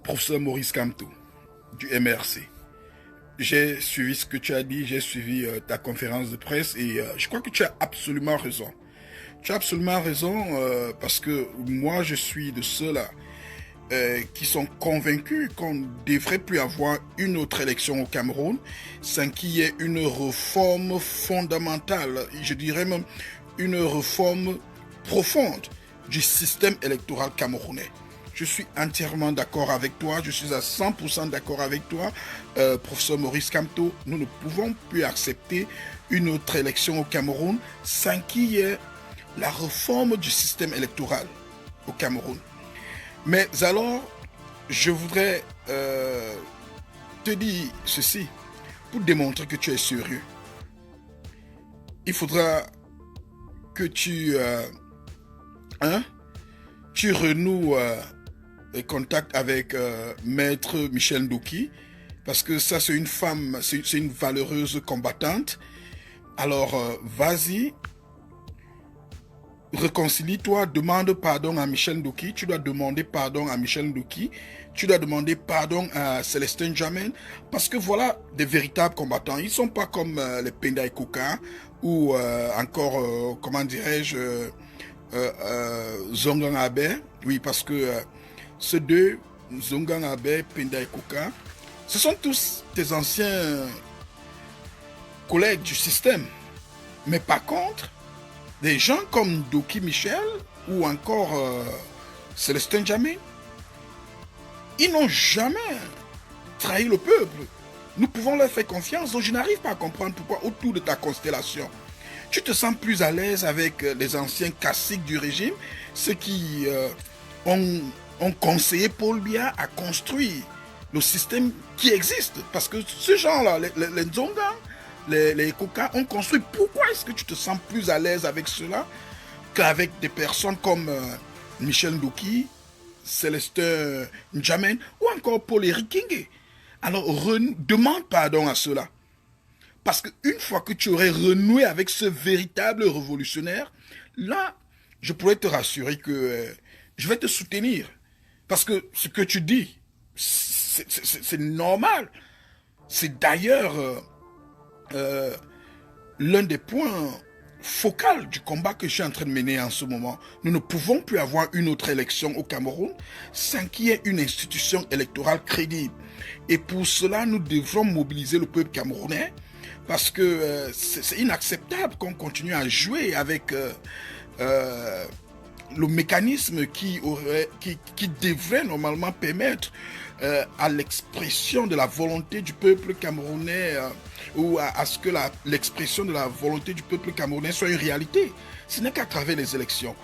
Professeur Maurice Kamto, du MRC. J'ai suivi ce que tu as dit, j'ai suivi ta conférence de presse et je crois que tu as absolument raison. Tu as absolument raison parce que moi je suis de ceux-là qui sont convaincus qu'on ne devrait plus avoir une autre élection au Cameroun sans qu'il y ait une réforme fondamentale, je dirais même une réforme profonde du système électoral camerounais. Je suis entièrement d'accord avec toi, je suis à 100% d'accord avec toi, professeur Maurice Kamto. Nous ne pouvons plus accepter une autre élection au Cameroun sans qu'il y ait la réforme du système électoral au Cameroun. Mais alors, je voudrais te dire ceci, pour démontrer que tu es sérieux. Il faudra que tu renoues les contacts avec Maître Michel Ndouki, parce que ça c'est une femme, c'est une valeureuse combattante. Alors vas-y, réconcilie-toi, demande pardon à Michel Ndouki, tu dois demander pardon à Michel Ndouki, tu dois demander pardon à Célestin Jammeh, parce que voilà des véritables combattants. Ils ne sont pas comme les Penda et Koka, ou encore, comment dirais-je, Zongang Abe. Oui, parce que ces deux, Zongang Abe, Penda et Koka, ce sont tous tes anciens collègues du système. Mais par contre, des gens comme Doki Michel ou encore Célestin Jammeh, ils n'ont jamais trahi le peuple. Nous pouvons leur faire confiance. Donc je n'arrive pas à comprendre pourquoi autour de ta constellation, tu te sens plus à l'aise avec les anciens caciques du régime, ceux qui ont conseillé Paul Biya à construire le système qui existe. Parce que ces gens-là, les Nzonga, les Koka ont construit. Pourquoi est-ce que tu te sens plus à l'aise avec cela qu'avec des personnes comme Michel Ndouki, Célestin Jammeh ou encore Paul-Éric Kingé? Alors demande pardon à cela. Parce qu'une fois que tu aurais renoué avec ce véritable révolutionnaire, là, je pourrais te rassurer que je vais te soutenir. Parce que ce que tu dis, c'est normal. C'est d'ailleurs l'un des points focaux du combat que je suis en train de mener en ce moment. Nous ne pouvons plus avoir une autre élection au Cameroun sans qu'il y ait une institution électorale crédible. Et pour cela, nous devrons mobiliser le peuple camerounais parce que c'est inacceptable qu'on continue à jouer avec le mécanisme qui devrait normalement permettre à l'expression de la volonté du peuple camerounais ou à ce que l'expression de la volonté du peuple camerounais soit une réalité. Ce n'est qu'à travers les élections.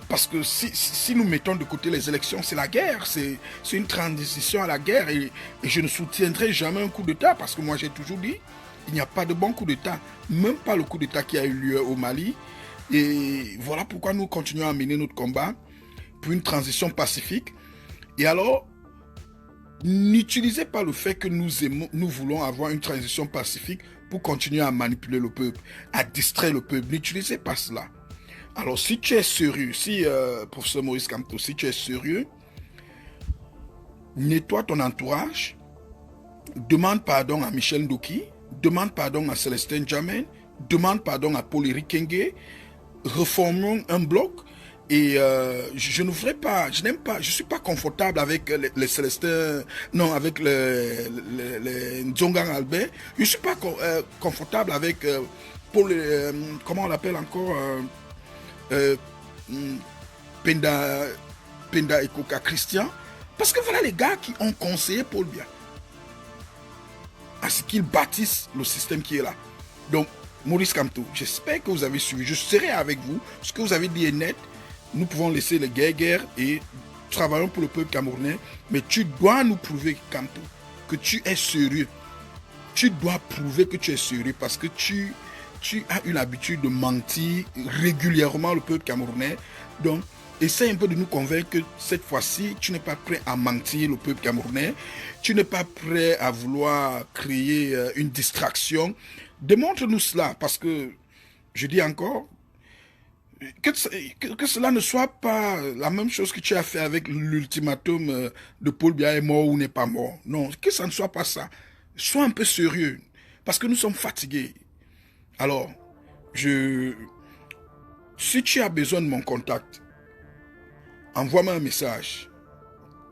Parce que si nous mettons de côté les élections, c'est la guerre, c'est une transition à la guerre et je ne soutiendrai jamais un coup d'État parce que moi j'ai toujours dit, il n'y a pas de bon coup d'État, même pas le coup d'État qui a eu lieu au Mali. Et voilà pourquoi nous continuons à mener notre combat pour une transition pacifique. Et alors, n'utilisez pas le fait que nous voulons avoir une transition pacifique pour continuer à manipuler le peuple, à distraire le peuple. N'utilisez pas cela. Alors, si tu es sérieux, professeur Maurice Kamto, si tu es sérieux, nettoie ton entourage, demande pardon à Michel Ndouki, demande pardon à Célestin Jammeh, demande pardon à Paul-Éric Kingé, reformons un bloc. Et je ne ferai pas, je n'aime pas, je suis pas confortable avec les Célestins, non, avec les Nzongang Albert. Je suis pas confortable avec Paul, comment on l'appelle encore, Penda et Koka Christian. Parce que voilà les gars qui ont conseillé Paul Biya à ce qu'ils bâtissent le système qui est là. Donc, Maurice Kamto, j'espère que vous avez suivi. Je serai avec vous. Ce que vous avez dit est net. Nous pouvons laisser les guerres et travaillons pour le peuple camerounais. Mais tu dois nous prouver, Kamto, que tu es sérieux. Tu dois prouver que tu es sérieux parce que tu as eu l'habitude de mentir régulièrement le peuple camerounais. Donc, essaie un peu de nous convaincre que cette fois-ci, tu n'es pas prêt à mentir le peuple camerounais. Tu n'es pas prêt à vouloir créer une distraction. Démontre-nous cela parce que, je dis encore, que cela ne soit pas la même chose que tu as fait avec l'ultimatum de Paul Biya est mort ou n'est pas mort. Non, que ça ne soit pas ça. Sois un peu sérieux, parce que nous sommes fatigués. Alors, si tu as besoin de mon contact, envoie-moi un message.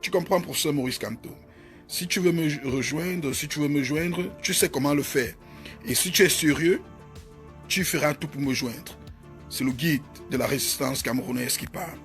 Tu comprends, professeur Maurice Kamto? Si tu veux me rejoindre, si tu veux me joindre, tu sais comment le faire. Et si tu es sérieux, tu feras tout pour me joindre. C'est le guide de la résistance camerounaise qui parle.